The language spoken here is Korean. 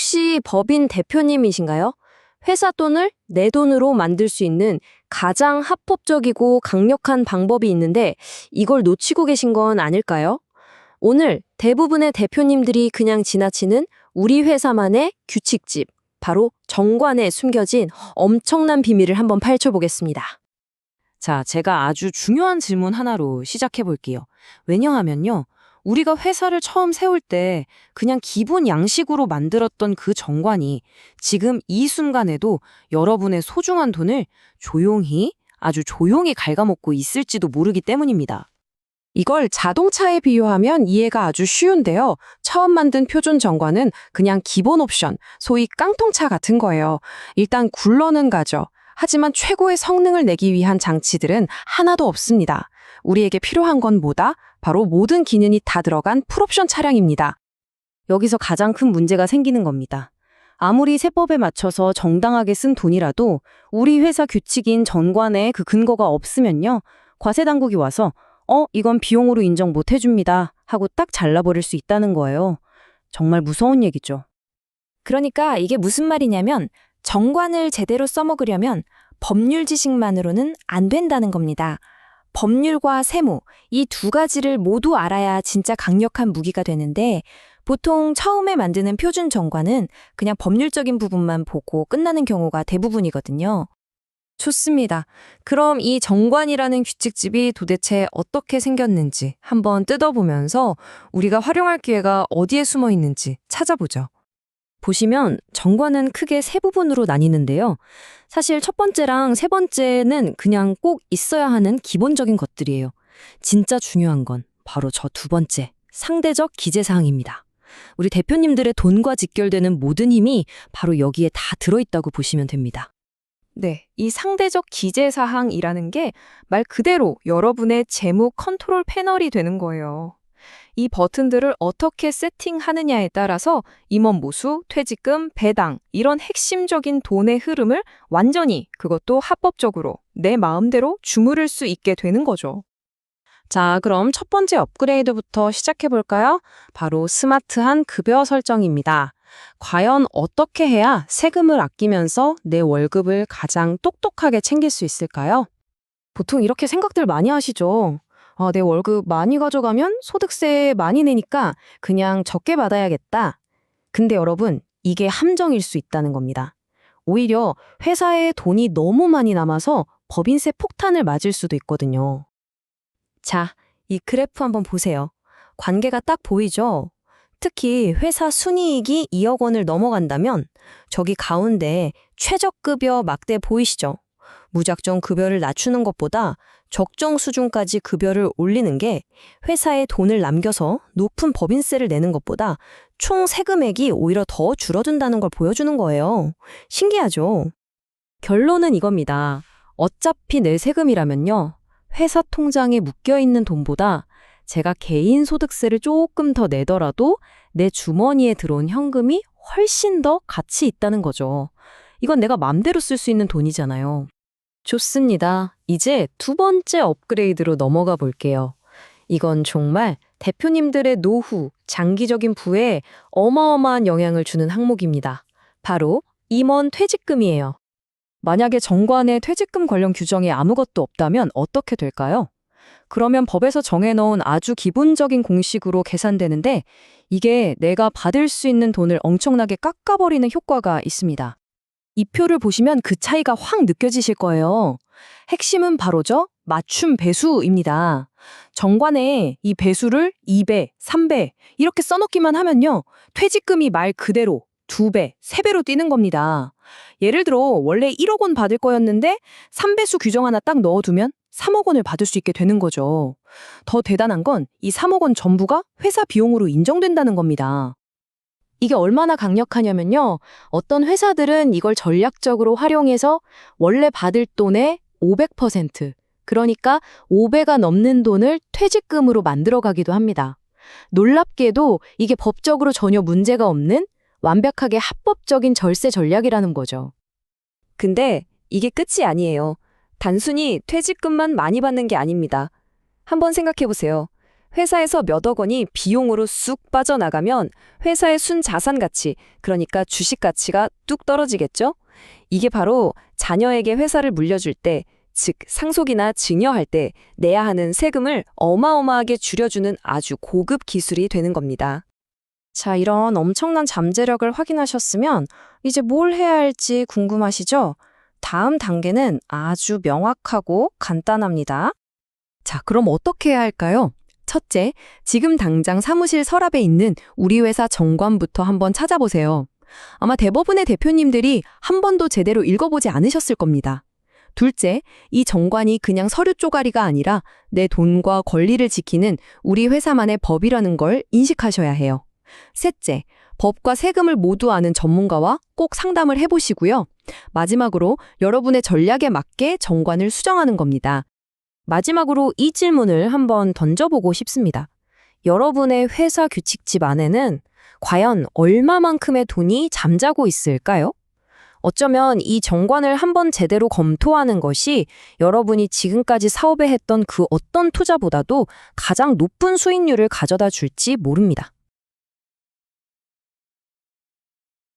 혹시 법인 대표님이신가요? 회사 돈을 내 돈으로 만들 수 있는 가장 합법적이고 강력한 방법이 있는데 이걸 놓치고 계신 건 아닐까요? 오늘 대부분의 대표님들이 그냥 지나치는 우리 회사만의 규칙집, 바로 정관에 숨겨진 엄청난 비밀을 한번 파헤쳐보겠습니다. 자, 제가 아주 중요한 질문 하나로 시작해 볼게요. 왜냐하면요, 우리가 회사를 처음 세울 때 그냥 기본 양식으로 만들었던 그 정관이 지금 이 순간에도 여러분의 소중한 돈을 조용히, 아주 조용히 갉아먹고 있을지도 모르기 때문입니다. 이걸 자동차에 비유하면 이해가 아주 쉬운데요. 처음 만든 표준 정관은 그냥 기본 옵션, 소위 깡통차 같은 거예요. 일단 굴러는 가죠. 하지만 최고의 성능을 내기 위한 장치들은 하나도 없습니다. 우리에게 필요한 건 뭐다? 바로 모든 기능이 다 들어간 풀옵션 차량입니다. 여기서 가장 큰 문제가 생기는 겁니다. 아무리 세법에 맞춰서 정당하게 쓴 돈이라도 우리 회사 규칙인 정관에 그 근거가 없으면요, 과세당국이 와서 이건 비용으로 인정 못 해줍니다 하고 딱 잘라버릴 수 있다는 거예요. 정말 무서운 얘기죠. 그러니까 이게 무슨 말이냐면 정관을 제대로 써먹으려면 법률 지식만으로는 안 된다는 겁니다. 법률과 세무, 이 두 가지를 모두 알아야 진짜 강력한 무기가 되는데 보통 처음에 만드는 표준 정관은 그냥 법률적인 부분만 보고 끝나는 경우가 대부분이거든요. 좋습니다. 그럼 이 정관이라는 규칙집이 도대체 어떻게 생겼는지 한번 뜯어보면서 우리가 활용할 기회가 어디에 숨어 있는지 찾아보죠. 보시면 정관은 크게 세 부분으로 나뉘는데요. 사실 첫 번째랑 세 번째는 그냥 꼭 있어야 하는 기본적인 것들이에요. 진짜 중요한 건 바로 저 두 번째, 상대적 기재사항입니다. 우리 대표님들의 돈과 직결되는 모든 힘이 바로 여기에 다 들어있다고 보시면 됩니다. 네, 이 상대적 기재사항이라는 게 말 그대로 여러분의 재무 컨트롤 패널이 되는 거예요. 이 버튼들을 어떻게 세팅하느냐에 따라서 임원보수, 퇴직금, 배당 이런 핵심적인 돈의 흐름을 완전히 그것도 합법적으로 내 마음대로 주무를 수 있게 되는 거죠. 자, 그럼 첫 번째 업그레이드부터 시작해 볼까요? 바로 스마트한 급여 설정입니다. 과연 어떻게 해야 세금을 아끼면서 내 월급을 가장 똑똑하게 챙길 수 있을까요? 보통 이렇게 생각들 많이 하시죠? 내 월급 많이 가져가면 소득세 많이 내니까 그냥 적게 받아야겠다. 근데 여러분, 이게 함정일 수 있다는 겁니다. 오히려 회사에 돈이 너무 많이 남아서 법인세 폭탄을 맞을 수도 있거든요. 자, 이 그래프 한번 보세요. 관계가 딱 보이죠? 특히 회사 순이익이 2억 원을 넘어간다면 저기 가운데 최저급여 막대 보이시죠? 무작정 급여를 낮추는 것보다 적정 수준까지 급여를 올리는 게 회사에 돈을 남겨서 높은 법인세를 내는 것보다 총 세금액이 오히려 더 줄어든다는 걸 보여주는 거예요. 신기하죠? 결론은 이겁니다. 어차피 내 세금이라면요, 회사 통장에 묶여있는 돈보다 제가 개인 소득세를 조금 더 내더라도 내 주머니에 들어온 현금이 훨씬 더 가치 있다는 거죠. 이건 내가 맘대로 쓸 수 있는 돈이잖아요. 좋습니다. 이제 두 번째 업그레이드로 넘어가 볼게요. 이건 정말 대표님들의 노후, 장기적인 부에 어마어마한 영향을 주는 항목입니다. 바로 임원 퇴직금이에요. 만약에 정관에 퇴직금 관련 규정이 아무것도 없다면 어떻게 될까요? 그러면 법에서 정해놓은 아주 기본적인 공식으로 계산되는데 이게 내가 받을 수 있는 돈을 엄청나게 깎아버리는 효과가 있습니다. 이 표를 보시면 그 차이가 확 느껴지실 거예요. 핵심은 바로 맞춤 배수입니다. 정관에 이 배수를 2배, 3배 이렇게 써놓기만 하면요, 퇴직금이 말 그대로 2배, 3배로 뛰는 겁니다. 예를 들어 원래 1억 원 받을 거였는데 3배수 규정 하나 딱 넣어두면 3억 원을 받을 수 있게 되는 거죠. 더 대단한 건 이 3억 원 전부가 회사 비용으로 인정된다는 겁니다. 이게 얼마나 강력하냐면요, 어떤 회사들은 이걸 전략적으로 활용해서 원래 받을 돈의 500%, 그러니까 5배가 넘는 돈을 퇴직금으로 만들어가기도 합니다. 놀랍게도 이게 법적으로 전혀 문제가 없는 완벽하게 합법적인 절세 전략이라는 거죠. 근데 이게 끝이 아니에요. 단순히 퇴직금만 많이 받는 게 아닙니다. 한번 생각해 보세요. 회사에서 몇억 원이 비용으로 쑥 빠져나가면 회사의 순자산 가치, 그러니까 주식 가치가 뚝 떨어지겠죠? 이게 바로 자녀에게 회사를 물려줄 때, 즉 상속이나 증여할 때 내야 하는 세금을 어마어마하게 줄여주는 아주 고급 기술이 되는 겁니다. 자, 이런 엄청난 잠재력을 확인하셨으면 이제 뭘 해야 할지 궁금하시죠? 다음 단계는 아주 명확하고 간단합니다. 자, 그럼 어떻게 해야 할까요? 첫째, 지금 당장 사무실 서랍에 있는 우리 회사 정관부터 한번 찾아보세요. 아마 대부분의 대표님들이 한 번도 제대로 읽어보지 않으셨을 겁니다. 둘째, 이 정관이 그냥 서류 쪼가리가 아니라 내 돈과 권리를 지키는 우리 회사만의 법이라는 걸 인식하셔야 해요. 셋째, 법과 세금을 모두 아는 전문가와 꼭 상담을 해보시고요. 마지막으로 여러분의 전략에 맞게 정관을 수정하는 겁니다. 마지막으로 이 질문을 한번 던져보고 싶습니다. 여러분의 회사 규칙집 안에는 과연 얼마만큼의 돈이 잠자고 있을까요? 어쩌면 이 정관을 한번 제대로 검토하는 것이 여러분이 지금까지 사업에 했던 그 어떤 투자보다도 가장 높은 수익률을 가져다 줄지 모릅니다.